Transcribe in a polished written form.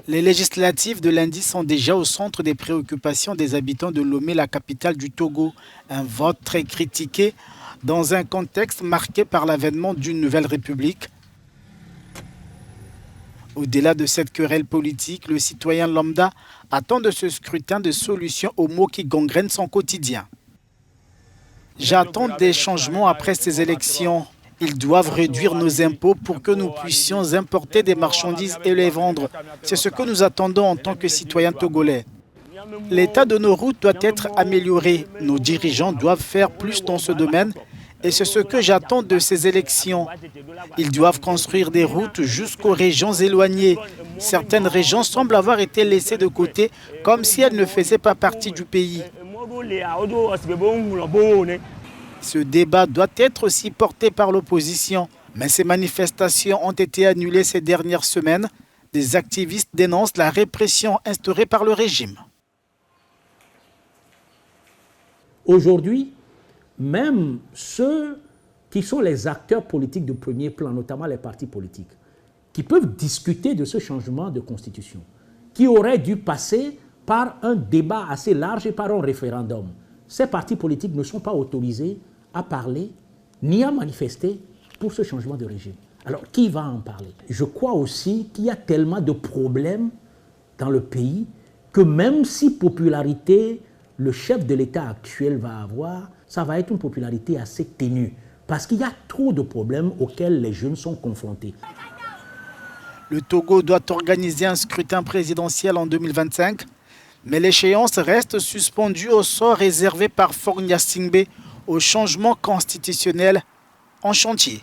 Les législatives de lundi sont déjà au centre des préoccupations des habitants de Lomé, la capitale du Togo. Un vote très critiqué dans un contexte marqué par l'avènement d'une nouvelle république. Au-delà de cette querelle politique, le citoyen lambda attend de ce scrutin des solutions aux maux qui gangrènent son quotidien. J'attends des changements après ces élections. Ils doivent réduire nos impôts pour que nous puissions importer des marchandises et les vendre. C'est ce que nous attendons en tant que citoyens togolais. L'état de nos routes doit être amélioré. Nos dirigeants doivent faire plus dans ce domaine et c'est ce que j'attends de ces élections. Ils doivent construire des routes jusqu'aux régions éloignées. Certaines régions semblent avoir été laissées de côté comme si elles ne faisaient pas partie du pays. Ce débat doit être aussi porté par l'opposition. Mais ces manifestations ont été annulées ces dernières semaines. Des activistes dénoncent la répression instaurée par le régime. Aujourd'hui, même ceux qui sont les acteurs politiques de premier plan, notamment les partis politiques, qui peuvent discuter de ce changement de constitution, qui aurait dû passer par un débat assez large et par un référendum, ces partis politiques ne sont pas autorisés à parler ni à manifester pour ce changement de régime. Alors, qui va en parler? Je crois aussi qu'il y a tellement de problèmes dans le pays que même si popularité le chef de l'État actuel va avoir, ça va être une popularité assez ténue parce qu'il y a trop de problèmes auxquels les jeunes sont confrontés. Le Togo doit organiser un scrutin présidentiel en 2025, mais l'échéance reste suspendue au sort réservé par Faure Gnassingbé au changement constitutionnel en chantier.